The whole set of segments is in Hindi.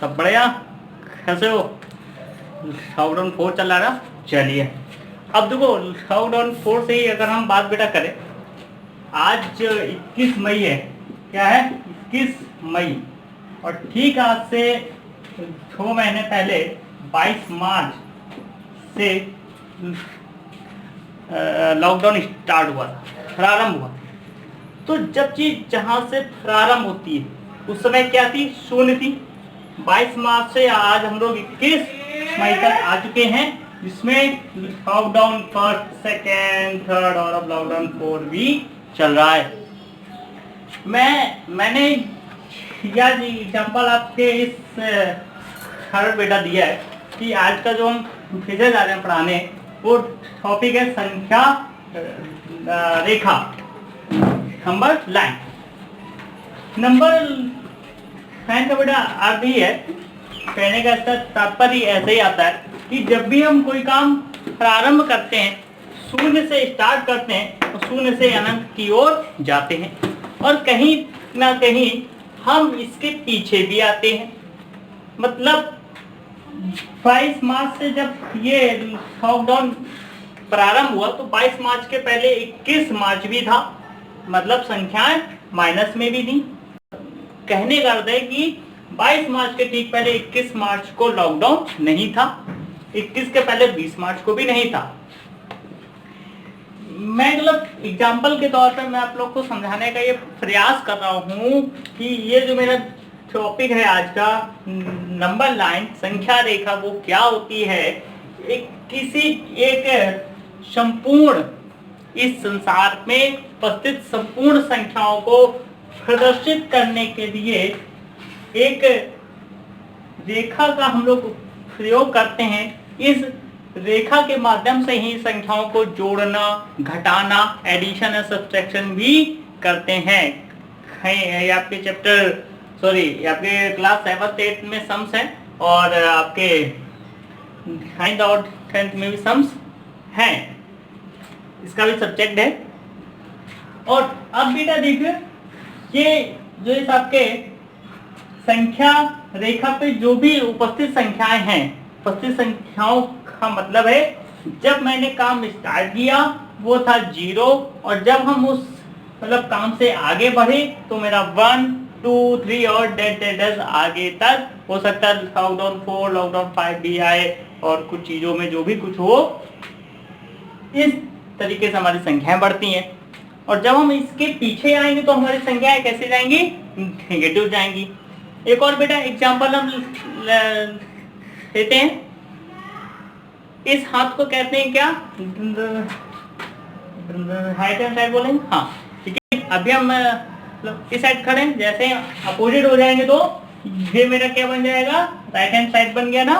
सब बढ़िया? कैसे हो? लॉकडाउन 4 चल रहा है। चलिए अब देखो, लॉकडाउन 4 से ही अगर हम बात बेटा करें, आज 21 मई है। क्या है? 21 मई। और ठीक आज से 2 महीने पहले 22 मार्च से लॉकडाउन स्टार्ट हुआ था, प्रारंभ हुआ था। तो जब चीज जहां से प्रारंभ होती है उस समय क्या थी? शून्य थी। 22 मार्च से आज हम लोग 21 मई तक आ चुके हैं, जिसमें लॉकडाउन फर्स्ट, सेकेंड, थर्ड और अब लॉकडाउन 4 भी चल रहा है। मैंने यह एग्जाम्पल आपके इस हर बेटा दिया है कि आज का जो हम विषय जा रहे हैं पढ़ाने, वो टॉपिक है संख्या रेखा, नंबर लाइन। नंबर लाइन का बेटा अर्थ ही है, कहने का तात्पर्य ऐसे ही आता है कि जब भी हम कोई काम प्रारंभ करते हैं, शून्य से स्टार्ट करते हैं और शून्य से अनंत की ओर जाते हैं, और कहीं ना कहीं हम इसके पीछे भी आते हैं। मतलब 22 मार्च से जब ये लॉकडाउन प्रारंभ हुआ तो 22 मार्च के पहले 21 मार्च भी था, मतलब संख्याएं माइनस में भी थी। कहने का अर्थ है कि 22 मार्च के ठीक पहले 21 मार्च को लॉकडाउन नहीं था, 21 के पहले 20 मार्च को भी नहीं था। मैं मतलब एग्जाम्पल के तौर पर मैं आप लोग को समझाने का ये प्रयास कर रहा हूँ कि ये जो मेरा टॉपिक है आज का, नंबर लाइन, संख्या रेखा, वो क्या होती है। एक संपूर्ण, इस संसार में उपस्थित संपूर्ण संख्याओं को प्रदर्शित करने के लिए एक रेखा का हम लोग प्रयोग करते हैं। इस रेखा के माध्यम से ही संख्याओं को जोड़ना, घटाना, एडिशन और सब्ट्रैक्शन भी करते हैं। आपके आपके क्लास 7th 8th में सम्स है, और आपके 9th और 10th में भी सम्स हैं, इसका भी सब्जेक्ट है। और अब बेटा देखिए, ये जो इस आपके संख्या रेखा पे जो भी उपस्थित संख्याएं हैं, उपस्थित संख्याओं का मतलब है जब मैंने काम स्टार्ट किया वो था 0, और जब हम उस मतलब काम से आगे बढ़े तो मेरा 1, 2, 3 और डेट आगे तक हो सकता है। लॉकडाउन 4, लॉकडाउन 5 भी आए, और कुछ चीजों में जो भी कुछ हो, इस तरीके से हमारी संख्याएं बढ़ती हैं। और जब हम इसके पीछे आएंगे तो हमारी संख्याएं कैसे जाएंगी? नेगेटिव जाएंगी। एक और बेटा एग्जांपल हम लेते हैं। इस हाथ को कहते हैं क्या? राइट हैंड साइड बोलेंगे। हाँ ठीक है। अभी हम इस साइड खड़े हैं, जैसे अपोजिट हो जाएंगे तो ये मेरा क्या बन जाएगा? राइट हैंड साइड बन गया ना,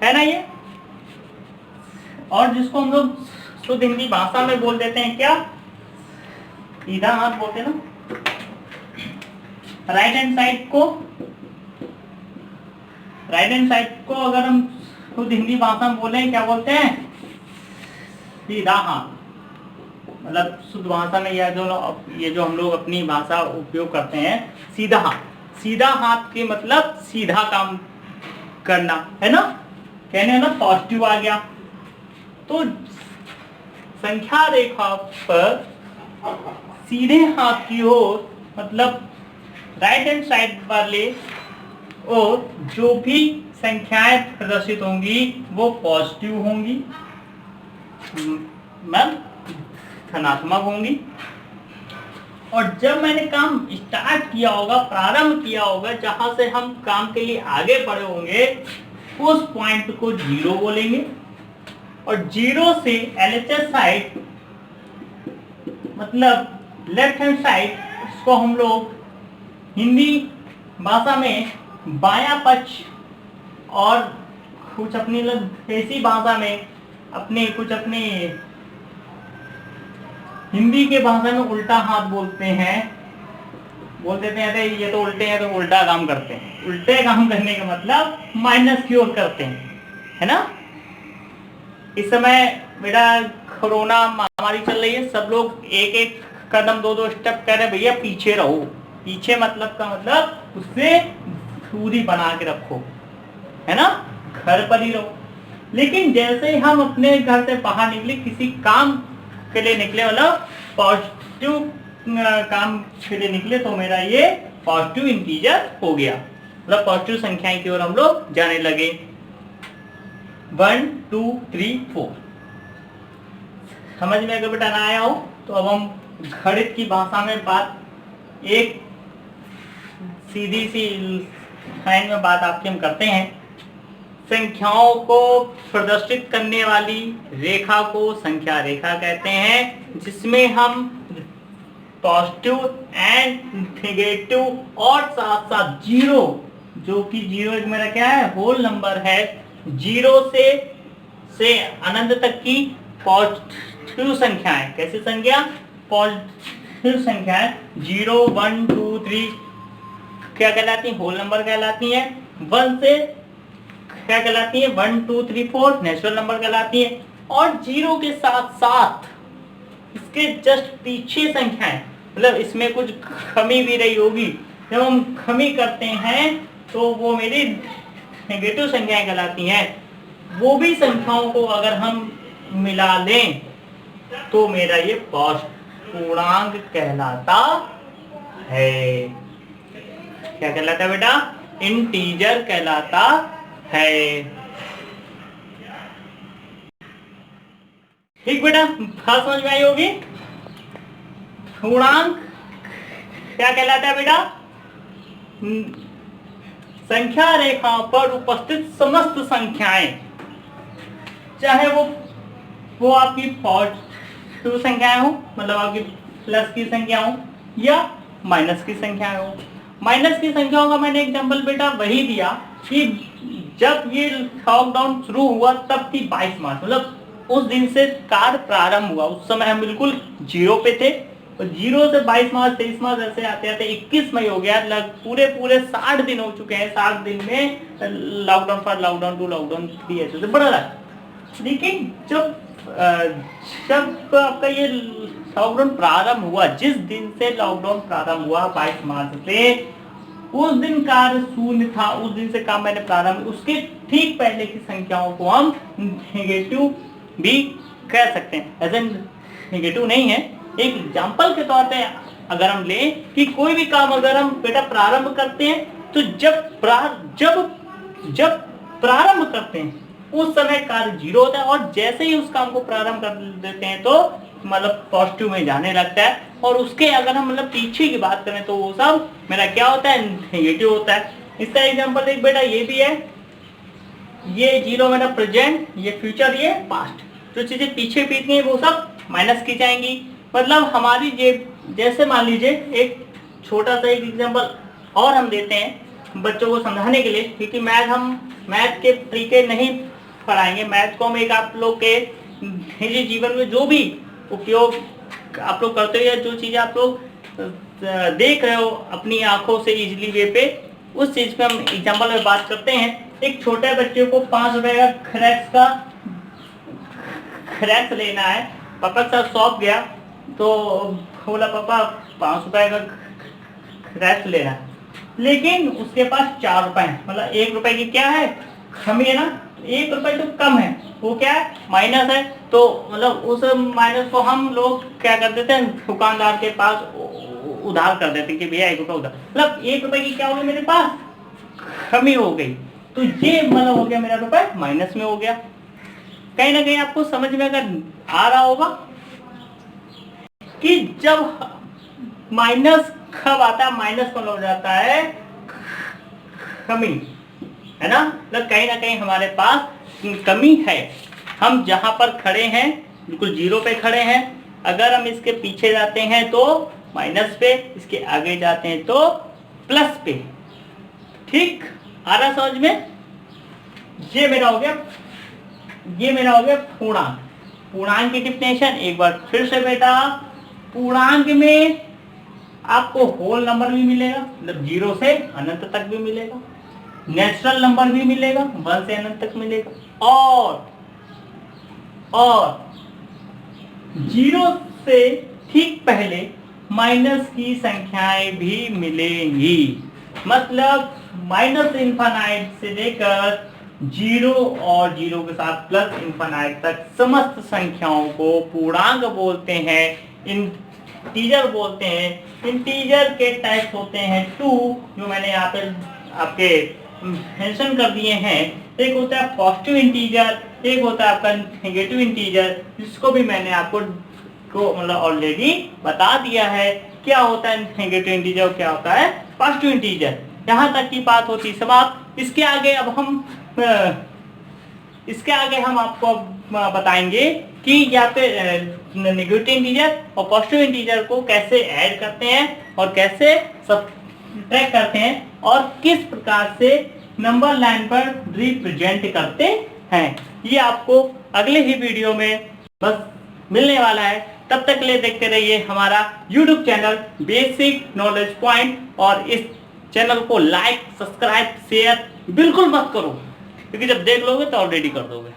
है ना ये। और जिसको हम लोग शुद्ध हिंदी भाषा में बोल देते हैं क्या? सीधा हाथ बोलते हैं ना। राइट हैंड साइड को अगर हम शुद्ध हिंदी भाषा में बोले, क्या बोलते हैं? सीधा हाथ। मतलब शुद्ध भाषा में ये जो हम लोग अपनी भाषा उपयोग करते हैं, सीधा हाथ। सीधा हाथ के मतलब सीधा काम करना, है ना। कहने ना पॉजिटिव आ गया। तो संख्या रेखा पर सीधे हाथ की ओर, मतलब राइट हैंड साइड वाले, और जो भी संख्याएं प्रदर्शित होंगी वो पॉजिटिव होंगी, धनात्मक होंगी। और जब मैंने काम स्टार्ट किया होगा, प्रारंभ किया होगा, जहां से हम काम के लिए आगे बढ़े होंगे, उस पॉइंट को 0 बोलेंगे। और 0 से LHS साइड, मतलब लेफ्ट हैंड साइड, इसको हम लोग हिंदी भाषा में बायां पक्ष, और कुछ अपनी देसी भाषा में अपने हिंदी के भाषा में उल्टा हाथ बोलते हैं। बोल देते हैं अरे ये तो उल्टे हैं, तो उल्टा काम करते हैं। उल्टे काम करने का मतलब माइनस की ओर करते हैं, है ना। इस समय बेटा कोरोना महामारी चल रही है, सब लोग एक एक कदम, 2-2 स्टेप कह रहे भैया पीछे रहो। पीछे मतलब का मतलब उससे दूरी बना के रखो, है ना, घर पर ही रहो। लेकिन जैसे हम अपने घर से बाहर निकले, किसी काम के लिए निकले, मतलब पॉजिटिव काम के लिए निकले, तो मेरा ये पॉजिटिव इंटीजर हो गया, मतलब पॉजिटिव संख्याएं की ओर हम लोग जाने लगे। 1 2 3 4 समझ में अगर बेटा ना आया हो तो अब हम गणित की भाषा में बात, एक सीधी सी लाइन में बात आपकी हम करते हैं। संख्याओं को प्रदर्शित करने वाली रेखा को संख्या रेखा कहते हैं, जिसमें हम पॉजिटिव एंड नेगेटिव और साथ साथ जीरो, जो कि जीरो एक मेरा क्या है, होल नंबर है, जीरो से अनंत तक की पॉजिटिव संख्याएं, कैसी संख्या, पॉजिटिव संख्याएं, 0 1 2 3 क्या कहलाती है, होल नंबर कहलाती है। 1 से क्या कहलाती है, 1 2 3 4 नेचुरल नंबर कहलाती है। और जीरो के साथ साथ इसके जस्ट पीछे संख्याएं, मतलब इसमें कुछ कमी भी रही होगी, जब हम कमी करते हैं तो वो मेरी नेगेटिव संख्याएं कहलाती हैं। वो भी संख्याओं को अगर हम मिला लें तो मेरा ये पूर्णांक कहलाता है। क्या कहलाता है बेटा, इंटीजर कहलाता है। ठीक बेटा, बात समझ में आई होगी। पूर्णांक क्या कहलाता है बेटा, संख्या रेखा पर उपस्थित समस्त संख्याएं, चाहे वो आपकी पॉजिटिव संख्याएं हो, मतलब आपकी प्लस की संख्या हो या माइनस की संख्याएं हो। माइनस की संख्याओं का मैंने एग्जांपल बेटा वही दिया कि जब ये लॉकडाउन शुरू हुआ तब थी 22 मार्च, मतलब उस दिन से कार्य प्रारंभ हुआ, उस समय हम बिल्कुल जीरो पे थे, और जीरो से 22 मार्च 23 मार्च ऐसे आते आते 21 मई हो गया, पूरे 60 दिन हो चुके हैं। 60 दिन में लॉकडाउन फॉर लॉकडाउन 2 लॉकडाउन 3 ऐसे से बढ़ रहा है। लेकिन जब आपका ये लॉकडाउन प्रारंभ हुआ, जिस दिन से लॉकडाउन प्रारंभ हुआ 22 मार्च से, उस दिन कार्य शून्य था, उस दिन से काम मैंने प्रारंभ, उसके ठीक पहले की संख्याओं को हम नेगेटिव भी कह सकते हैं। ऐसे नेगेटिव नहीं है, एक एग्जांपल के तौर पे अगर हम लें कि कोई भी काम अगर हम बेटा प्रारंभ करते हैं तो जब प्रारंभ करते हैं उस समय कार्य जीरो होता है, और जैसे ही उस काम को प्रारंभ कर देते हैं तो मतलब पॉजिटिव में जाने लगता है, और उसके अगर हम मतलब पीछे की बात करें तो वो सब मेरा क्या होता है, नेगेटिव होता है। इसका एग्जांपल एक बेटा ये भी है, ये जीरो मेरा प्रेजेंट, ये फ्यूचर, ये पास्ट, जो चीजें पीछे बीत गई वो सब माइनस की जाएंगी। मतलब हमारी जैसे मान लीजिए एक छोटा सा एक एग्जांपल और हम देते हैं बच्चों को समझाने के लिए, क्योंकि मैथ के तरीके नहीं पढ़ाएंगे, मैथ को हम एक आप लोग के निजी जीवन में जो भी उपयोग आप लोग करते हो या जो चीजें आप लोग देख रहे हो अपनी आंखों से इजीली वे पे, उस चीज पे हम एग्जांपल में बात करते हैं। एक छोटे बच्चे को 5 रुपए का क्रैक्स लेना है, पापा के साथ शॉप गया तो बोला पापा 5 रुपए का क्रैक्स लेना है, लेकिन उसके पास 4 रुपए है, मतलब 1 रुपए की क्या है, कमी है ना, 1 रुपए तो कम है, वो क्या है, माइनस है। तो मतलब उस माइनस को हम लोग क्या कर देते हैं, दुकानदार के पास उधार कर देते हैं कि भैया 1 रुपया उधार, मतलब 1 रुपए की क्या हो गई मेरे पास, कमी हो गई, तो ये मतलब हो गया मेरा रुपए माइनस में हो गया। कहीं ना कहीं आपको समझ में अगर आ रहा होगा कि जब माइनस कब आता है, माइनस कब हो जाता है, कमी, है ना, मतलब कहीं ना कहीं हमारे पास कमी है। हम जहां पर खड़े हैं बिल्कुल जीरो पे खड़े हैं, अगर हम इसके पीछे जाते हैं तो माइनस पे, इसके आगे जाते हैं तो प्लस पे। ठीक आ रहा समझ में। ये मेरा हो गया पूर्णांक। पूर्णांक की डिफिनेशन एक बार फिर से बेटा, पूर्णांक में आपको होल नंबर भी मिलेगा, मतलब 0 से अनंत तक भी मिलेगा, नेचुरल नंबर भी मिलेगा, 1 से अनंत तक मिलेगा, और 0 से ठीक पहले माइनस की संख्याएं भी मिलेंगी। मतलब माइनस इन्फानाइट से लेकर 0 और 0 के साथ प्लस इन्फानाइट तक समस्त संख्याओं को पूर्णांक बोलते हैं, इंटीजर बोलते हैं। इंटीजर के टाइप्स होते हैं 2, जो मैंने यहाँ पे आपके मेंशन कर दिए हैं। एक होता है पॉजिटिव इंटीजर, एक होता है आपका नेगेटिव इंटीजर, जिसको भी मैंने आपको मतलब ऑलरेडी बता दिया है क्या होता है नेगेटिव इंटीजर और क्या होता है पॉजिटिव इंटीजर। यहाँ तक की बात होती समाप्त। इसके आगे हम आपको बताएंगे कि यहाँ पे नेगेटिव इंटीजर और पॉजिटिव इंटीजर को कैसे ऐड करते हैं और कैसे सब्ट्रैक्ट करते हैं और किस प्रकार से नंबर लाइन पर रिप्रेजेंट करते हैं। ये आपको अगले ही वीडियो में बस मिलने वाला है। तब तक के लिए देखते रहिए हमारा YouTube channel basic knowledge point, और इस चैनल को लाइक, सब्सक्राइब, शेयर बिल्कुल मत करो, क्योंकि जब देख लोगे तो ऑलरेडी कर दोगे।